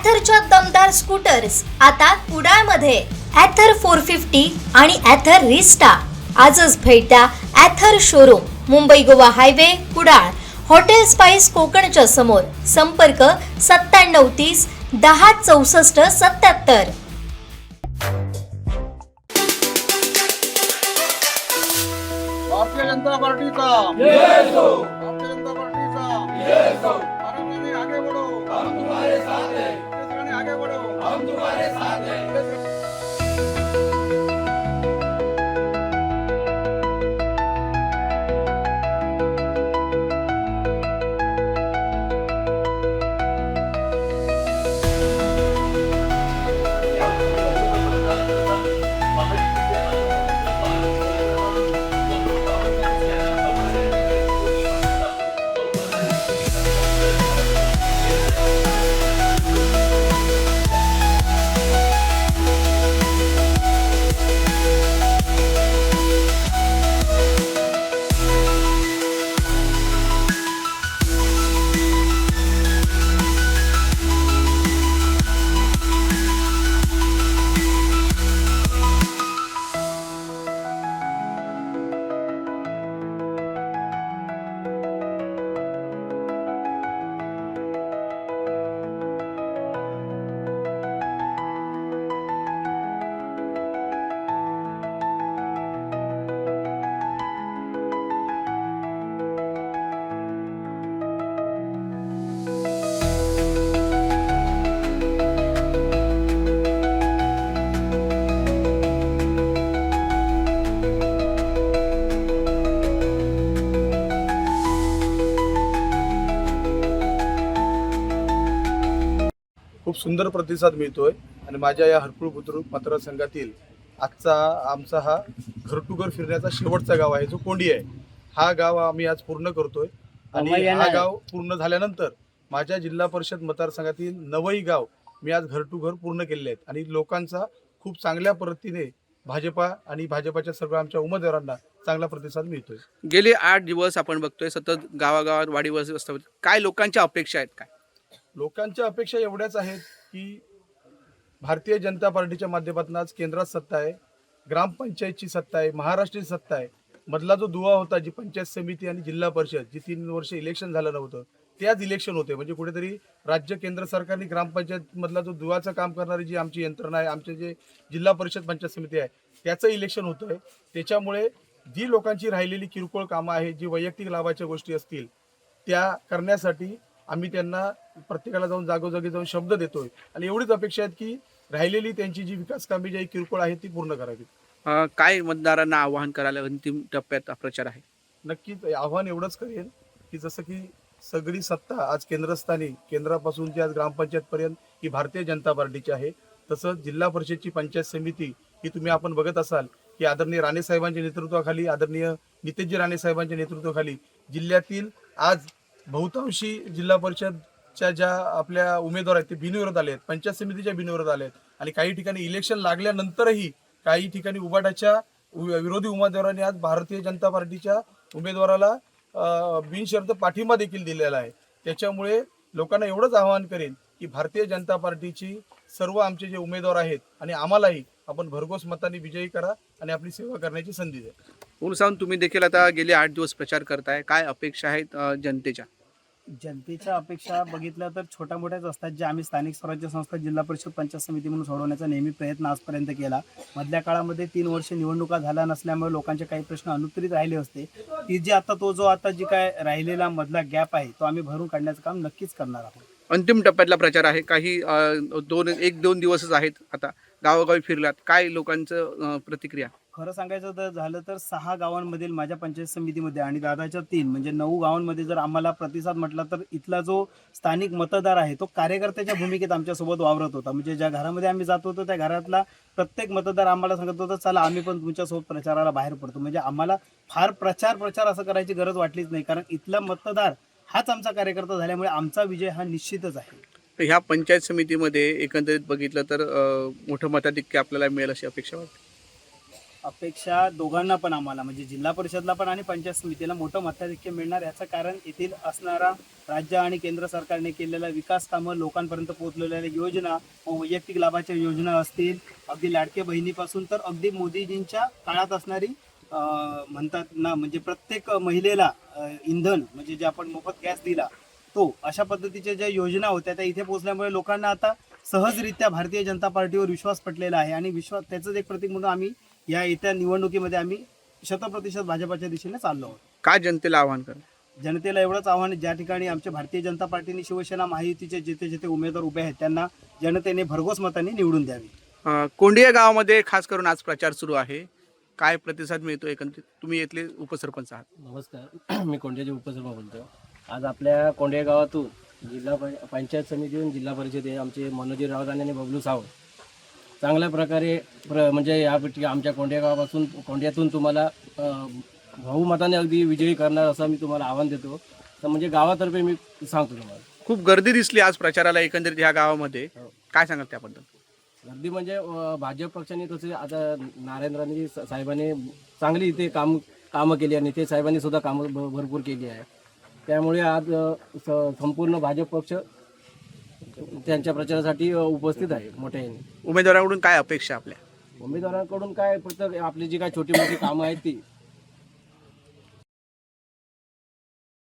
ॲथरच्या दमदार स्कूटर्स आता कुडाळमध्ये. ॲथर 450 आणि ॲथर रिस्टा. आजच भेट द्या Ather showroom, Mumbai Goa highway, Kudal. Hotel spice कोकणच्या समोर. संपर्क 9730 10 64 77. भारतीय जनता पार्टीचा जय हो। भारतीय जनता पार्टीचा जय हो। भारत आगे बढ़ो, हम तुम्हारे साथ हैं। आगे बढ़ो, हम तुम्हारे साथ हैं। खूप सुंदर प्रतिसाद मिळतोय आणि माझ्या या हरकुळ बुद्रुक मतदारसंघातील आजचा आमचा हा घर टू घर फिरण्याचा शेवटचा गाव आहे जो कोंडी आहे. हा गाव आम्ही आज पूर्ण करतोय आणि हा गाव पूर्ण झाल्यानंतर माझ्या जिल्हा परिषद मतदारसंघातील 9 गाव मी आज घर टू घर पूर्ण केलेले आहेत आणि लोकांचा खूप चांगल्या पद्धतीने भाजपा आणि भाजपाच्या सर्व आमच्या उमेदवारांना चांगला प्रतिसाद मिळतोय. गेले 8 दिवस आपण बघतोय सतत गावागावात वाडीवर असतात. काय लोकांच्या अपेक्षा आहेत? काय लोकांच्या अपेक्षा एवढ्याच आहेत की भारतीय जनता पार्टीच्या माध्यमातून आज केंद्रात सत्ता आहे, ग्रामपंचायतची सत्ता आहे, महाराष्ट्राची सत्ता आहे. मधला जो दुवा होता जी पंचायत समिती आणि जिल्हा परिषद जी 3 वर्ष इलेक्शन झालं नव्हतं ते आज इलेक्शन होते. म्हणजे कुठेतरी राज्य केंद्र सरकारने ग्रामपंचायत मधला जो दुवाचं काम करणारी जी आमची यंत्रणा आहे, आमचे जे जिल्हा परिषद पंचायत समिती आहे त्याचं इलेक्शन होतंय. त्याच्यामुळे जी लोकांची राहिलेली किरकोळ कामं आहेत, जी वैयक्तिक लाभाच्या गोष्टी असतील त्या करण्यासाठी आम्ही त्यांना प्रत्येकाला जाऊन जागोजागी जाऊन शब्द देतोय आणि एवढीच अपेक्षा आहेत की राहिलेली त्यांची जी विकास कामे जी किरकोळ आहेत ती पूर्ण करावी. काय मतदारांना आवाहन करायला अंतिम टप्प्यात प्रचार आहे? नक्कीच आव्हान एवढंच करेन की जसं की सगळी सत्ता आज केंद्रस्थानी, केंद्रापासून ते आज ग्रामपंचायत पर्यंत ही भारतीय जनता पार्टीची आहे. तसंच जिल्हा परिषदची पंचायत समिती ही तुम्ही आपण बघत असाल की आदरणीय राणे साहेबांच्या नेतृत्वाखाली, आदरणीय नितेशजी राणे साहेबांच्या नेतृत्वाखाली जिल्ह्यातील आज बहुतांशी जिल्हा परिषदच्या ज्या आपल्या उमेदवार आहेत ते बिनविरोध आले आहेत, पंचायत समितीच्या बिनविरोध आले आहेत आणि काही ठिकाणी इलेक्शन लागल्यानंतरही काही ठिकाणी उबाटाच्या विरोधी उमेदवारांनी आज भारतीय जनता पार्टीच्या उमेदवाराला बिनशर्त पाठिंबा देखील दिलेला आहे. त्याच्यामुळे लोकांना एवढंच आवाहन करेन की भारतीय जनता पार्टीची सर्व आमचे जे उमेदवार आहेत आणि आम्हालाही आपण भरघोस मतांनी विजयी करा आणि आपली सेवा करण्याची संधी द्या. उलसावून तुम्ही देखील आता गेले 8 दिवस प्रचार करताय. काय अपेक्षा आहेत जनतेच्या? जनतेच्या अपेक्षा बघितल्या तर छोट्या मोठ्याच असतात, जे आम्ही स्थानिक स्वराज्य संस्था, जिल्हा परिषद, पंचायत समिती म्हणून सोडवण्याचा नेहमी प्रयत्न आजपर्यंत केला. मधल्या काळामध्ये 3 वर्ष निवडणुका झाल्या नसल्यामुळे लोकांचे काही प्रश्न अनुत्तरित राहिले असते. ती जी आता जी काय राहिलेला मधला गॅप आहे तो आम्ही भरून काढण्याचं काम नक्कीच करणार आहोत. अंतिम टप्प्यातला प्रचार आहे. काही 1-2 दिवसच आहेत. आता गावोगावी फिरलात, काय लोकांचं प्रतिक्रिया? खरं सांगायचं झालं तर 6 गावांमधील माझ्या पंचायत समितीमध्ये आणि दादाच्या 3 म्हणजे 9 गावांमध्ये जर आम्हाला प्रतिसाद म्हटला तर इथला जो स्थानिक मतदार आहे तो कार्यकर्त्याच्या भूमिकेत आमच्यासोबत वावरत होता. म्हणजे ज्या घरामध्ये आम्ही जात होतो त्या घरातला प्रत्येक मतदार आम्हाला सांगत होता चला आम्ही पण तुमच्यासोबत प्रचाराला बाहेर पडतो. म्हणजे आम्हाला फार प्रचार असं करायची गरज वाटलीच नाही, कारण इथला मतदार हाच आमचा कार्यकर्ता झाल्यामुळे आमचा विजय हा निश्चितच आहे. तर ह्या पंचायत समितीमध्ये एकंदरीत बघितलं तर मोठं मताधिक्य आपल्याला मिळेल अशी अपेक्षा वाटते. अपेक्षा दोघांना पण आम्हाला म्हणजे जिल्हा परिषदला पण आणि पंचायत समितीला मोठं मताधिक्य मिळणार. याचं कारण येथील असणारा राज्य आणि केंद्र सरकारने केलेल्या विकास कामं, लोकांपर्यंत पोहोचलेल्या योजना, वैयक्तिक लाभाच्या योजना असतील, अगदी लाडके बहिणीपासून तर अगदी मोदीजींच्या काळात असणारी म्हणतात ना, म्हणजे प्रत्येक महिलेला इंधन म्हणजे जे आपण मोफत गॅस दिला तो, अशा पद्धतीच्या ज्या योजना होत्या त्या इथे पोहोचल्यामुळे लोकांना आता सहजरित्या भारतीय जनता पार्टीवर विश्वास पटलेला आहे. आणि विश्वास त्याचंच एक प्रतीक म्हणून आम्ही या येत्या निवडणुकीमध्ये आम्ही 100% भाजपाच्या दिशेने चाललो आहोत. काय जनतेला आव्हान करा? जनतेला एवढंच आव्हान आहे, ज्या ठिकाणी आमच्या भारतीय जनता पार्टीने, शिवसेना, महायुतीचे जिथे जिथे उमेदवार उभे आहेत त्यांना जनतेने भरघोस मतांनी निवडून द्यावी. कोंडिया गावामध्ये खास करून आज प्रचार सुरू आहे, काय प्रतिसाद मिळतो एकंदरीत? तुम्ही इथले उपसरपंच आहात. नमस्कार, मी कोंडियाचे उपसरपंच बोलतो. आज आपल्या कोंडिया गावातून पंचायत समितीतून जिल्हा परिषद आमचे मनोजी राऊत आणि बबलू सावंत चांगल्या प्रकारे म्हणजे यापैकी आमच्या कोंडिया गावापासून, कोंडियातून तुम्हाला बहुमताने अगदी विजयी करणार असं मी तुम्हाला आव्हान देतो. तर म्हणजे गावातर्फे मी सांगतो तुम्हाला. खूप गर्दी दिसली आज प्रचाराला एकंदरीत ह्या गावामध्ये, काय सांगाल त्याबद्दल? गर्दी म्हणजे भाजप पक्षाने तसे आता नारायण साहेबांनी चांगली इथे कामं केली आणि ते साहेबांनी सुद्धा कामं भरपूर केली आहे. त्यामुळे आज संपूर्ण भाजप पक्ष त्यांच्या प्रचारासाठी उपस्थित आहे मोठ्या याने. उमेदवाराकडून काय अपेक्षा आपल्या? उमेदवारांकडून काय, फक्त आपली जी काय छोटी मोठी कामं आहेत ती